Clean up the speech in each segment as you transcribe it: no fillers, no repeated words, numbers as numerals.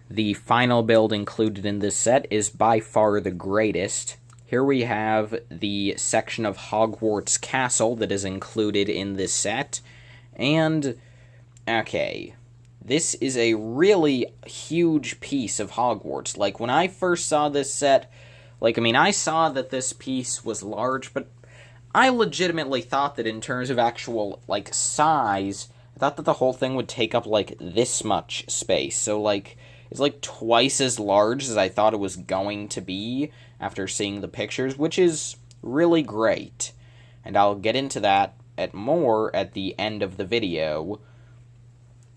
The final build included in this set is by far the greatest. Here we have the section of Hogwarts Castle that is included in this set. And, okay, this is a really huge piece of Hogwarts. Like, when I first saw this set, I saw that this piece was large, but I legitimately thought that in terms of actual, size, I thought that the whole thing would take up, this much space. So, it's, twice as large as I thought it was going to be after seeing the pictures, which is really great. And I'll get into that more at the end of the video.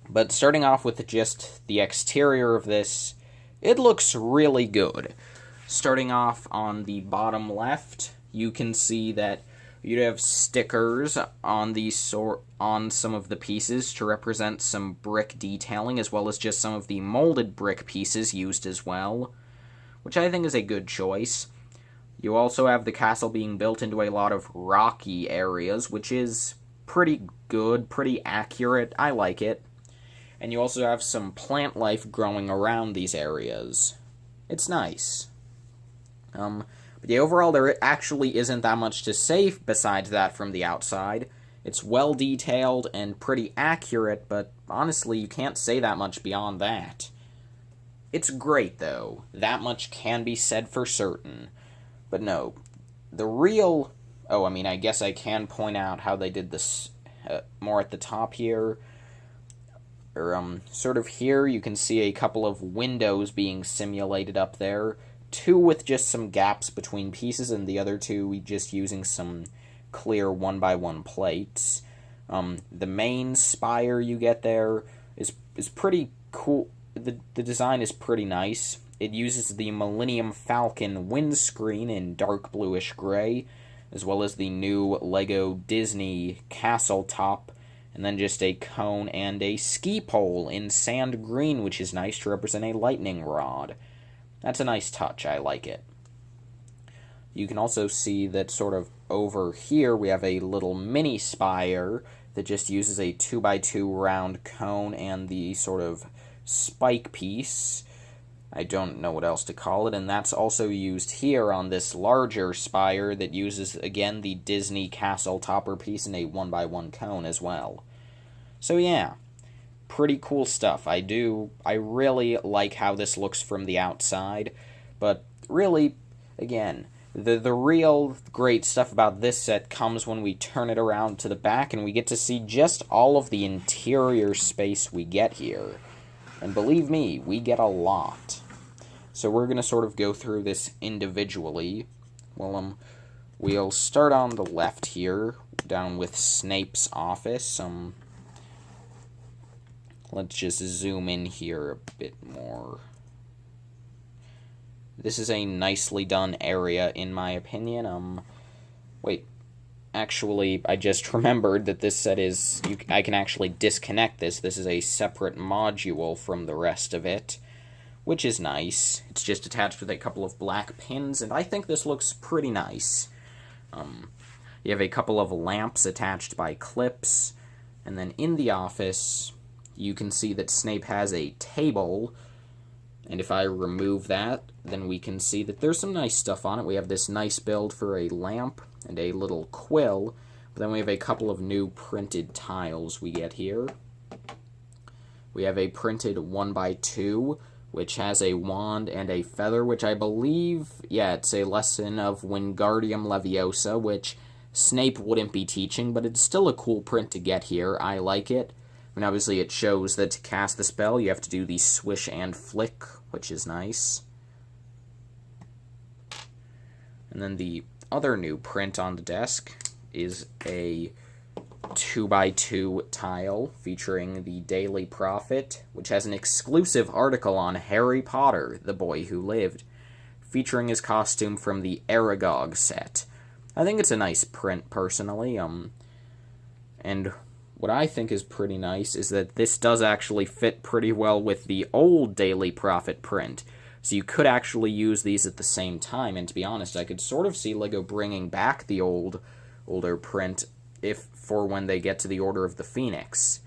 But starting off with just the exterior of this, it looks really good. Starting off on the bottom left, you can see that you'd have stickers on some of the pieces to represent some brick detailing, as well as just some of the molded brick pieces used as well, which I think is a good choice. You also have the castle being built into a lot of rocky areas, which is pretty good, pretty accurate. I like it. And you also have some plant life growing around these areas. It's nice. But yeah, overall, there actually isn't that much to say besides that from the outside. It's well detailed and pretty accurate, but honestly, you can't say that much beyond that. It's great, though. That much can be said for certain. But no, the real... I guess I can point out how they did this more at the top here. Sort of here, you can see a couple of windows being simulated up there. Two with just some gaps between pieces, and the other two just using some clear 1x1 plates. The main spire you get there is pretty cool. The design is pretty nice. It uses the Millennium Falcon windscreen in dark bluish gray, as well as the new Lego Disney castle top, and then just a cone and a ski pole in sand green, which is nice to represent a lightning rod. That's a nice touch, I like it. You can also see that sort of over here we have a little mini spire that just uses a 2x2 round cone and the sort of spike piece. I don't know what else to call it, and that's also used here on this larger spire that uses, again, the Disney castle topper piece and a 1x1 cone as well. So yeah, pretty cool stuff. I really like how this looks from the outside, but really, again, the real great stuff about this set comes when we turn it around to the back and we get to see just all of the interior space we get here. And believe me, we get a lot. So we're going to sort of go through this individually. Well, we'll start on the left here, down with Snape's office. Let's just zoom in here a bit more. This is a nicely done area, in my opinion. Wait. Actually, I just remembered that this set is... I can actually disconnect this. This is a separate module from the rest of it, which is nice. It's just attached with a couple of black pins, and I think this looks pretty nice. You have a couple of lamps attached by clips, and then in the office, you can see that Snape has a table, and if I remove that, then we can see that there's some nice stuff on it. We have this nice build for a lamp and a little quill, but then we have a couple of new printed tiles we get here. We have a printed 1x2, which has a wand and a feather, which I believe, it's a lesson of Wingardium Leviosa, which Snape wouldn't be teaching, but it's still a cool print to get here. I like it. And obviously it shows that to cast the spell, you have to do the swish and flick, which is nice. And then the other new print on the desk is a 2x2 tile featuring the Daily Prophet, which has an exclusive article on Harry Potter, the Boy Who Lived, featuring his costume from the Aragog set. I think it's a nice print, personally, and what I think is pretty nice is that this does actually fit pretty well with the old Daily Prophet print, so you could actually use these at the same time, and to be honest, I could sort of see LEGO bringing back the older print for when they get to the Order of the Phoenix.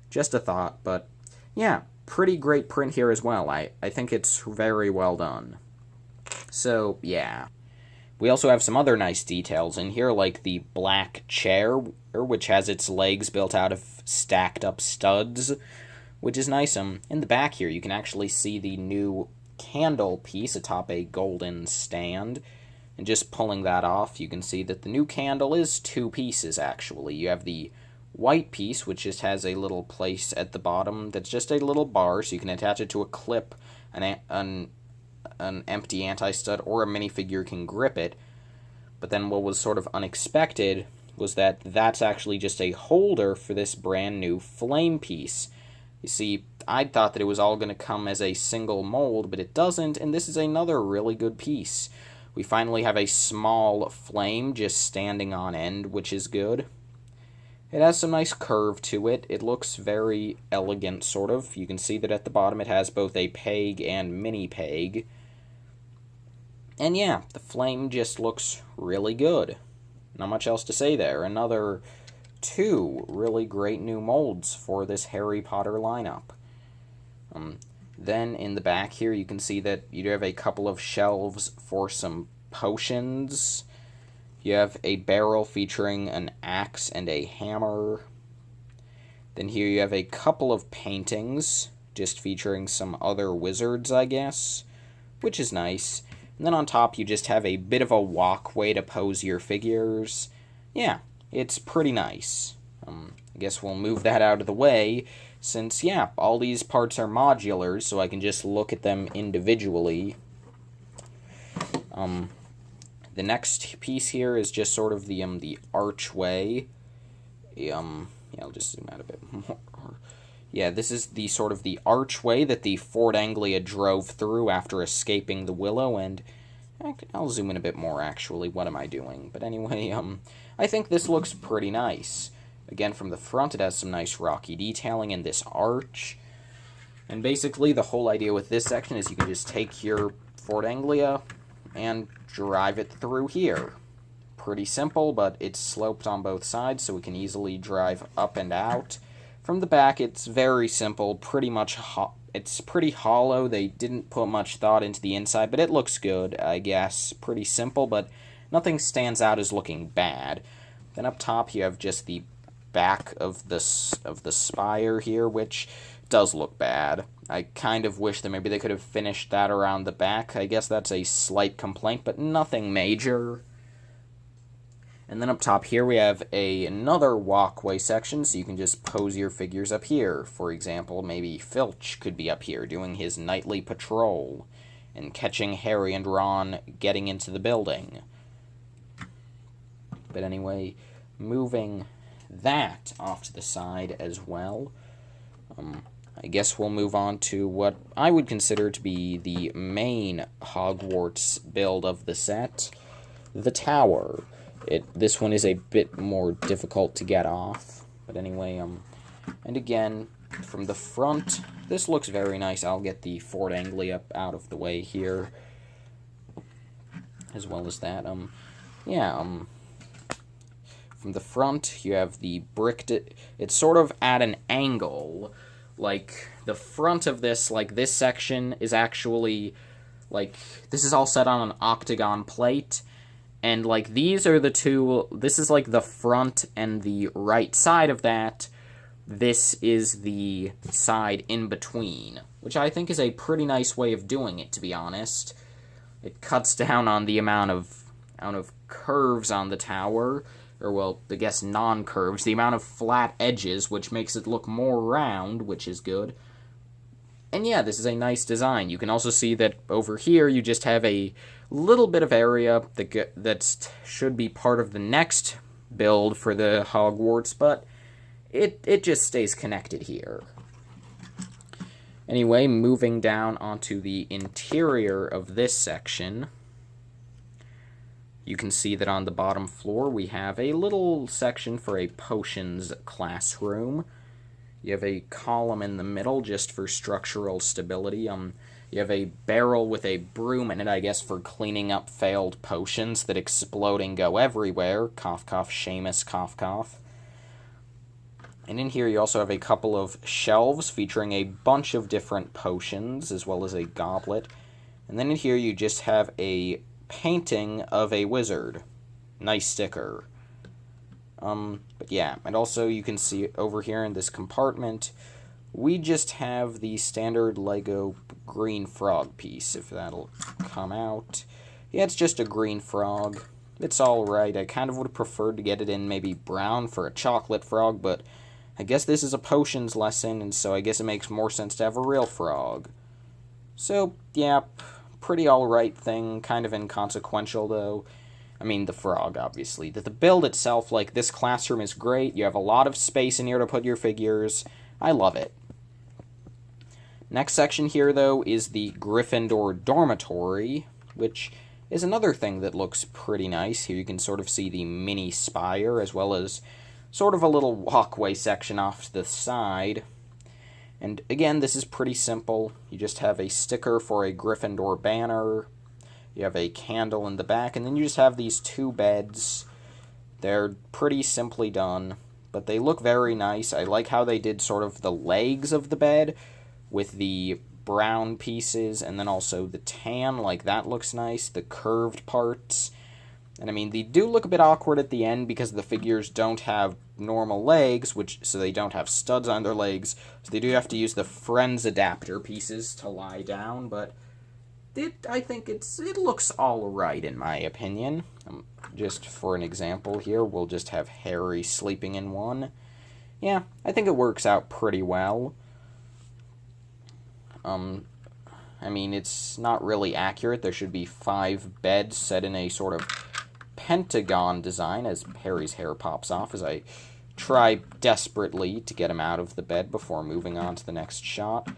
Just a thought, but yeah, pretty great print here as well. I think it's very well done. So, yeah. We also have some other nice details in here, like the black chair, which has its legs built out of stacked up studs, which is nice. In the back here, you can actually see the new candle piece atop a golden stand. And just pulling that off, you can see that the new candle is two pieces, actually. You have the white piece, which just has a little place at the bottom that's just a little bar, so you can attach it to a clip, an empty anti-stud, or a minifigure can grip it. But then what was sort of unexpected was that that's actually just a holder for this brand new flame piece. You see, I thought that it was all going to come as a single mold, but it doesn't, and this is another really good piece. We finally have a small flame just standing on end, which is good. It has some nice curve to it. It looks very elegant, sort of. You can see that at the bottom it has both a peg and mini peg. And yeah, the flame just looks really good. Not much else to say there. Another two really great new molds for this Harry Potter lineup. Then in the back here, you can see that you have a couple of shelves for some potions. You have a barrel featuring an axe and a hammer. Then here you have a couple of paintings, just featuring some other wizards, I guess, which is nice. And then on top, you just have a bit of a walkway to pose your figures. Yeah, it's pretty nice. I guess we'll move that out of the way, since, yeah, all these parts are modular, so I can just look at them individually. The next piece here is just sort of the archway. Yeah, I'll just zoom out a bit more. Yeah, this is the sort of the archway that the Ford Anglia drove through after escaping the Willow, and I'll zoom in a bit more, actually. What am I doing? But anyway, I think this looks pretty nice. Again, from the front, it has some nice rocky detailing in this arch. And basically, the whole idea with this section is you can just take your Ford Anglia and drive it through here. Pretty simple, but it's sloped on both sides, so we can easily drive up and out. From the back, it's very simple, pretty much it's pretty hollow. They didn't put much thought into the inside, but it looks good, I guess. Pretty simple, but nothing stands out as looking bad. Then up top, you have just the back of the spire here, which does look bad. I kind of wish that maybe they could have finished that around the back. I guess that's a slight complaint, but nothing major. And then up top here we have another walkway section, so you can just pose your figures up here. For example, maybe Filch could be up here doing his nightly patrol and catching Harry and Ron getting into the building. But anyway, moving that off to the side as well. I guess we'll move on to what I would consider to be the main Hogwarts build of the set, the tower. This one is a bit more difficult to get off, but anyway, and again, from the front, this looks very nice. I'll get the Ford Anglia out of the way here, as well as that. From the front, you have the bricked. It's sort of at an angle. Like, the front of this, like, this section is actually, like, this is all set on an octagon plate, and, like, these are the two, this is, like, the front and the right side of that. This is the side in between, which I think is a pretty nice way of doing it, to be honest. It cuts down on the amount of curves on the tower, or, well, I guess non-curves, the amount of flat edges, which makes it look more round, which is good. And yeah, this is a nice design. You can also see that over here you just have a little bit of area that should be part of the next build for the Hogwarts, but it just stays connected here. Anyway, moving down onto the interior of this section, you can see that on the bottom floor we have a little section for a potions classroom. You have a column in the middle just for structural stability. You have a barrel with a broom in it, I guess, for cleaning up failed potions that explode and go everywhere. Cough, cough, Seamus, cough, cough. And in here you also have a couple of shelves featuring a bunch of different potions, as well as a goblet. And then in here you just have a painting of a wizard. Nice sticker. But yeah, and also you can see over here in this compartment, we just have the standard Lego green frog piece, if that'll come out. Yeah, it's just a green frog. It's alright. I kind of would have preferred to get it in maybe brown for a chocolate frog, but I guess this is a potions lesson, and so I guess it makes more sense to have a real frog. So, yeah, pretty alright thing, kind of inconsequential though. I mean, the frog, obviously. The build itself, like, this classroom is great. You have a lot of space in here to put your figures. I love it. Next section here, though, is the Gryffindor Dormitory, which is another thing that looks pretty nice. Here you can sort of see the mini spire, as well as sort of a little walkway section off to the side. And again, this is pretty simple. You just have a sticker for a Gryffindor banner. You have a candle in the back, and then you just have these two beds. They're pretty simply done, but they look very nice. I like how they did sort of the legs of the bed with the brown pieces, and then also the tan, like that looks nice, the curved parts. And I mean, they do look a bit awkward at the end because the figures don't have normal legs, so they don't have studs on their legs, so they do have to use the Friends adapter pieces to lie down, but I think it looks alright in my opinion. Just for an example here, we'll just have Harry sleeping in one. Yeah, I think it works out pretty well. I mean, it's not really accurate. There should be 5 beds set in a sort of pentagon design as Harry's hair pops off as I try desperately to get him out of the bed before moving on to the next shot.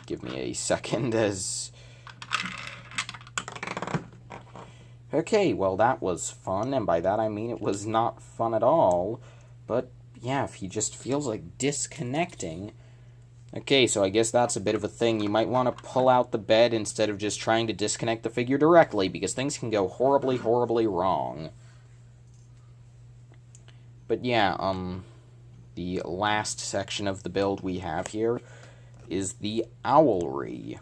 Give me a second as... Okay, well, that was fun, and by that I mean it was not fun at all, but yeah, if he just feels like disconnecting... Okay, so I guess that's a bit of a thing. You might want to pull out the bed instead of just trying to disconnect the figure directly, because things can go horribly, horribly wrong. But yeah, the last section of the build we have here is the owlry.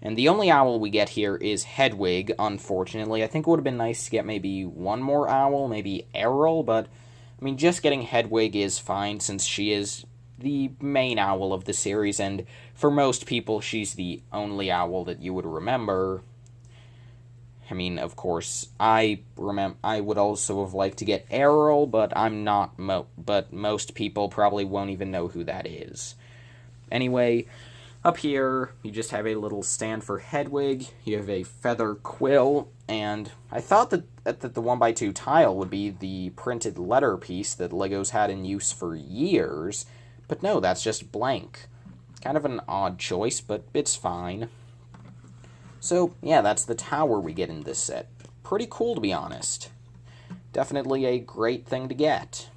And the only owl we get here is Hedwig, unfortunately. I think it would have been nice to get maybe one more owl, maybe Errol, but, I mean, just getting Hedwig is fine since she is the main owl of the series, and for most people, she's the only owl that you would remember. I mean, of course, I would also have liked to get Errol, but but most people probably won't even know who that is. Anyway, up here, you just have a little stand for Hedwig, you have a feather quill, and I thought that the 1x2 tile would be the printed letter piece that LEGO's had in use for years, but no, that's just blank. Kind of an odd choice, but it's fine. So, yeah, that's the tower we get in this set. Pretty cool, to be honest. Definitely a great thing to get.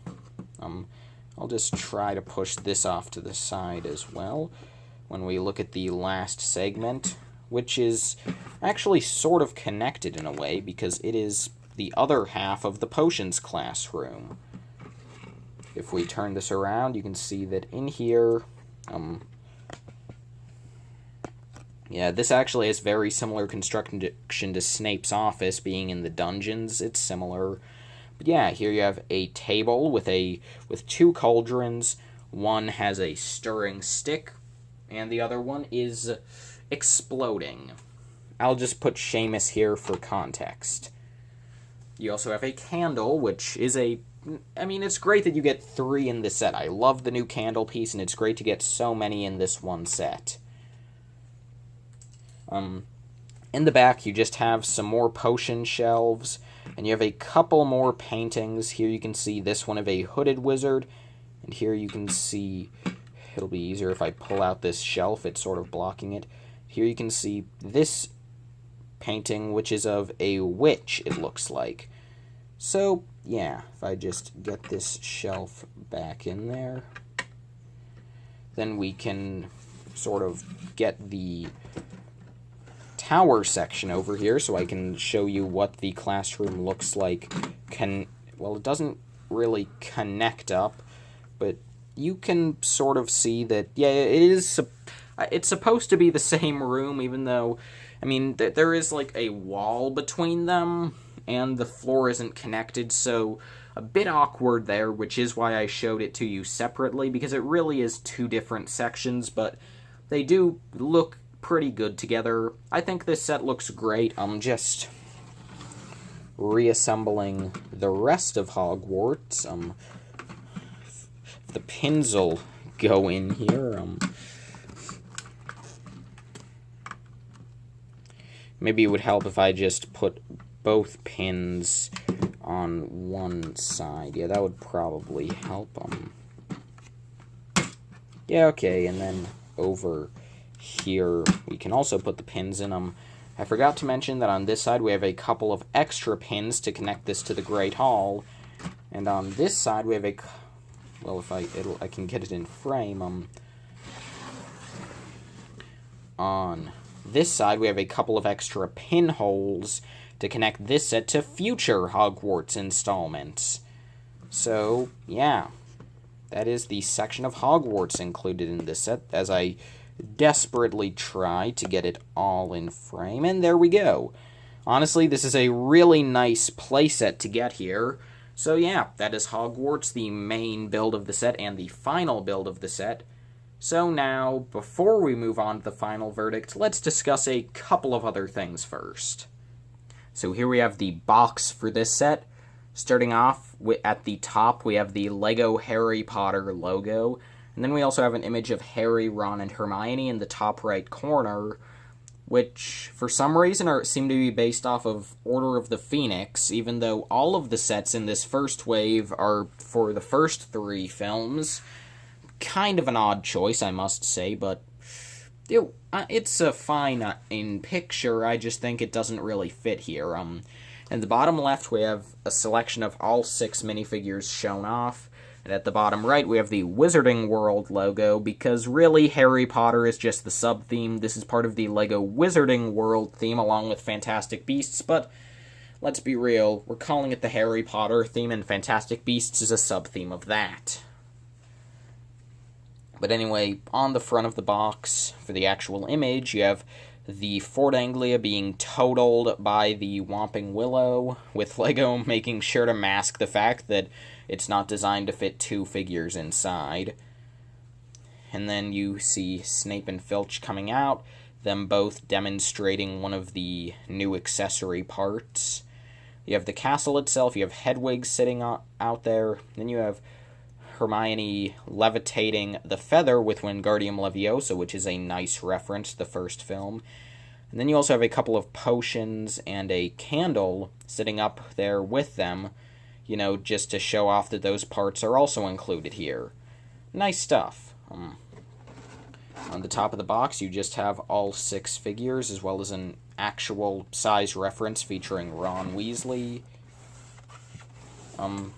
I'll just try to push this off to the side as well when we look at the last segment, which is actually sort of connected in a way because it is the other half of the potions classroom. If we turn this around, you can see that in here, yeah, this actually has very similar construction to Snape's office being in the dungeons. It's similar. But yeah, here you have a table with 2 cauldrons. One has a stirring stick, and the other one is exploding. I'll just put Seamus here for context. You also have a candle, which is I mean, it's great that you get 3 in this set. I love the new candle piece, and it's great to get so many in this one set. In the back, you just have some more potion shelves, and you have a couple more paintings. Here you can see this one of a hooded wizard, and here you can see, it'll be easier if I pull out this shelf, it's sort of blocking it. Here you can see this painting, which is of a witch, it looks like. So, yeah, if I just get this shelf back in there, then we can sort of get the tower section over here so I can show you what the classroom looks like. Well, it doesn't really connect up, but you can sort of see that, yeah, it's supposed to be the same room, even though, I mean, there is, like, a wall between them, and the floor isn't connected, so a bit awkward there, which is why I showed it to you separately, because it really is two different sections, but they do look pretty good together. I think this set looks great. I'm just reassembling the rest of Hogwarts. The pins will go in here. Maybe it would help if I just put both pins on one side. Yeah, that would probably help. Yeah, okay, and then over here we can also put the pins in them. I forgot to mention that on this side we have a couple of extra pins to connect this to the Great Hall, and on this side we have a, well, if I can get it in frame. On this side we have a couple of extra pinholes to connect this set to future Hogwarts installments. So, yeah, that is the section of Hogwarts included in this set, as I desperately try to get it all in frame, and there we go. Honestly, this is a really nice playset to get here. So yeah, that is Hogwarts, the main build of the set, and the final build of the set. So now, before we move on to the final verdict, let's discuss a couple of other things first. So here we have the box for this set. Starting off, at the top, we have the Lego Harry Potter logo. And then we also have an image of Harry, Ron, and Hermione in the top right corner, which, for some reason, seem to be based off of Order of the Phoenix, even though all of the sets in this first wave are for the first three films. Kind of an odd choice, I must say, but it's a fine in picture. I just think it doesn't really fit here. In the bottom left, we have a selection of all 6 minifigures shown off. And at the bottom right, we have the Wizarding World logo, because really, Harry Potter is just the sub-theme. This is part of the LEGO Wizarding World theme, along with Fantastic Beasts, but let's be real, we're calling it the Harry Potter theme, and Fantastic Beasts is a sub-theme of that. But anyway, on the front of the box, for the actual image, you have the Fort Anglia being totaled by the Whomping Willow, with LEGO making sure to mask the fact that it's not designed to fit 2 figures inside. And then you see Snape and Filch coming out, them both demonstrating one of the new accessory parts. You have the castle itself, you have Hedwig sitting out there, then you have Hermione levitating the feather with Wingardium Leviosa, which is a nice reference to the first film. And then you also have a couple of potions and a candle sitting up there with them, you know, just to show off that those parts are also included here. Nice stuff. On the top of the box, you just have all 6 figures, as well as an actual size reference featuring Ron Weasley.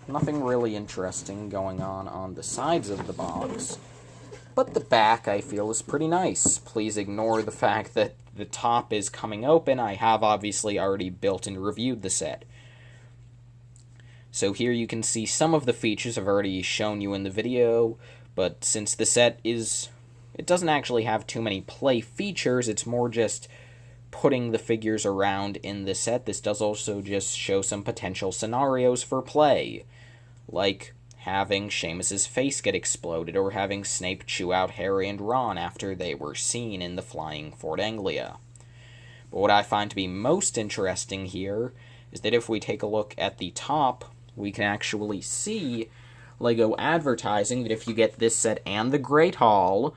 Nothing really interesting going on the sides of the box. But the back, I feel, is pretty nice. Please ignore the fact that the top is coming open. I have obviously already built and reviewed the set. So here you can see some of the features I've already shown you in the video, but since the set it doesn't actually have too many play features, it's more just putting the figures around in the set. This does also just show some potential scenarios for play, like having Seamus's face get exploded, or having Snape chew out Harry and Ron after they were seen in the flying Fort Anglia. But what I find to be most interesting here is that if we take a look at the top, we can actually see LEGO advertising that if you get this set and the Great Hall,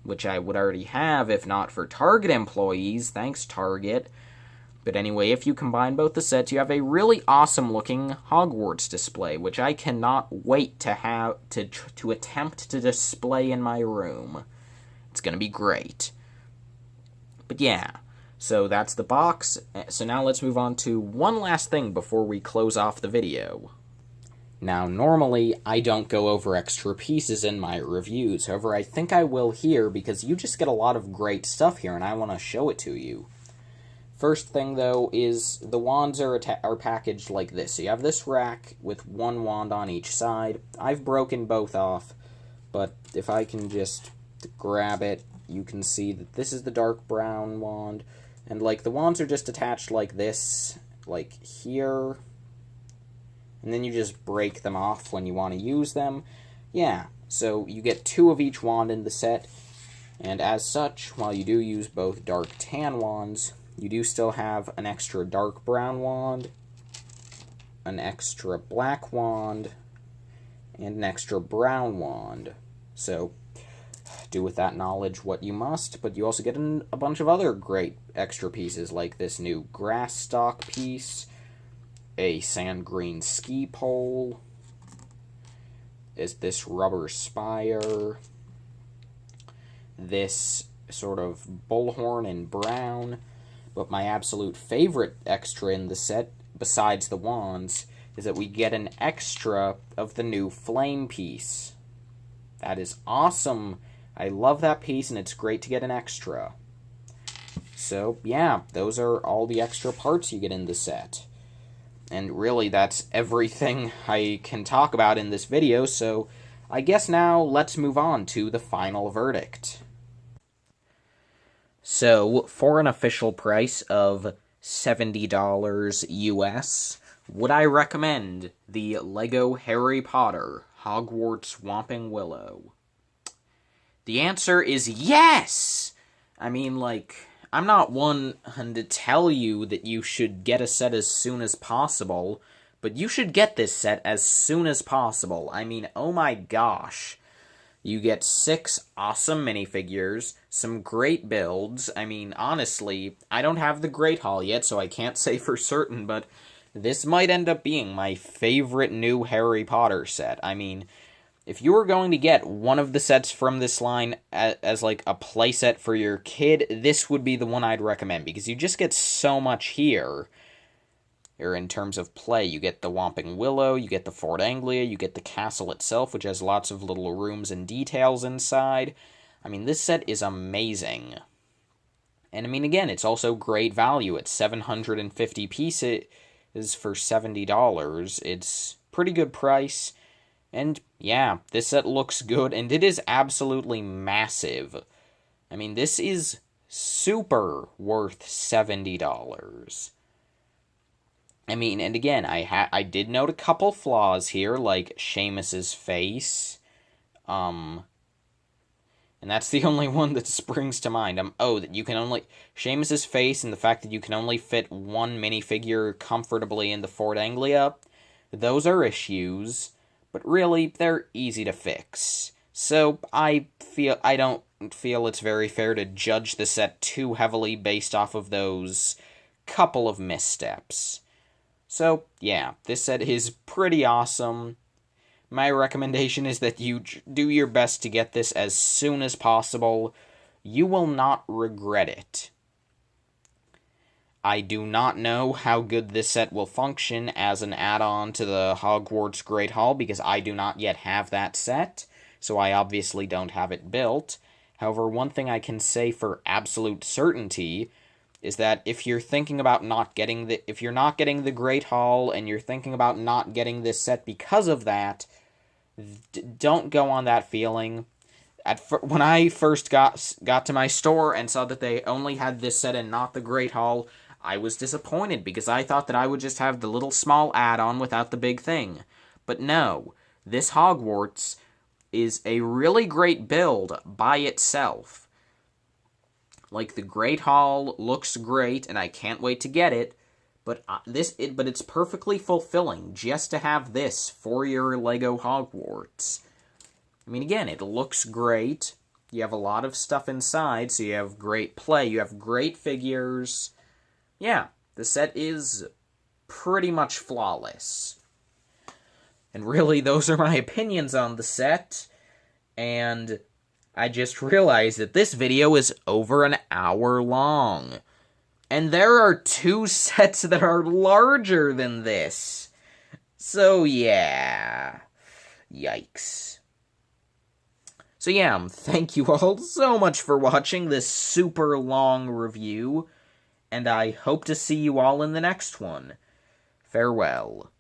which I would already have if not for Target employees, thanks Target. But anyway, if you combine both the sets, you have a really awesome looking Hogwarts display, which I cannot wait to have to attempt to display in my room. It's gonna be great. But yeah, so that's the box. So now let's move on to one last thing before we close off the video. Now, normally, I don't go over extra pieces in my reviews. However, I think I will here because you just get a lot of great stuff here, and I want to show it to you. First thing, though, is the wands are packaged like this. So you have this rack with one wand on each side. I've broken both off but if I can just grab it, you can see that this is the dark brown wand, and like the wands are just attached like this, like here, and then you just break them off when you want to use them. Yeah, so you get 2 of each wand in the set, and as such, while you do use both dark tan wands, you do still have an extra dark brown wand, an extra black wand, and an extra brown wand. So, do with that knowledge what you must, but you also get a bunch of other great extra pieces, like this new grass stalk piece, a sand green ski pole, is this rubber spire, this sort of bullhorn in brown, but my absolute favorite extra in the set, besides the wands, is that we get an extra of the new flame piece. That is awesome. I love that piece, and it's great to get an extra. So, yeah, those are all the extra parts you get in the set. And really, that's everything I can talk about in this video, so I guess now let's move on to the final verdict. So, for an official price of $70 US, would I recommend the LEGO Harry Potter Hogwarts Whomping Willow? The answer is yes! I mean, like, I'm not one to tell you that you should get a set as soon as possible, but you should get this set as soon as possible. I mean, oh my gosh. You get 6 awesome minifigures, some great builds. I mean, honestly, I don't have the Great Hall yet, so I can't say for certain, but this might end up being my favorite new Harry Potter set. I mean, if you were going to get one of the sets from this line as like a playset for your kid, this would be the one I'd recommend, because you just get so much here. Or in terms of play, you get the Whomping Willow, you get the Fort Anglia, you get the castle itself, which has lots of little rooms and details inside. I mean, this set is amazing. And I mean, again, it's also great value. It's 750 pieces for $70. It's pretty good price. And yeah, this set looks good, and it is absolutely massive. I mean, this is super worth $70. I mean, and again, I did note a couple flaws here, like Seamus's face. And that's the only one that springs to mind. That you can only... Seamus's face and the fact that you can only fit one minifigure comfortably in the Fort Anglia, those are issues, but really, they're easy to fix. So, I don't feel it's very fair to judge the set too heavily based off of those couple of missteps. So, yeah, this set is pretty awesome. My recommendation is that you do your best to get this as soon as possible. You will not regret it. I do not know how good this set will function as an add-on to the Hogwarts Great Hall, because I do not yet have that set, so I obviously don't have it built. However, one thing I can say for absolute certainty is that if you're thinking about if you're not getting the Great Hall and you're thinking about not getting this set because of that, don't go on that feeling. When I first got to my store and saw that they only had this set and not the Great Hall, I was disappointed because I thought that I would just have the little small add-on without the big thing. But no, this Hogwarts is a really great build by itself. Like, the Great Hall looks great, and I can't wait to get it, but it's perfectly fulfilling just to have this for your LEGO Hogwarts. I mean, again, it looks great. You have a lot of stuff inside, so you have great play. You have great figures. Yeah, the set is pretty much flawless. And really, those are my opinions on the set. And I just realized that this video is over an hour long. And there are 2 sets that are larger than this. So yeah. Yikes. So yeah, thank you all so much for watching this super long review. And I hope to see you all in the next one. Farewell.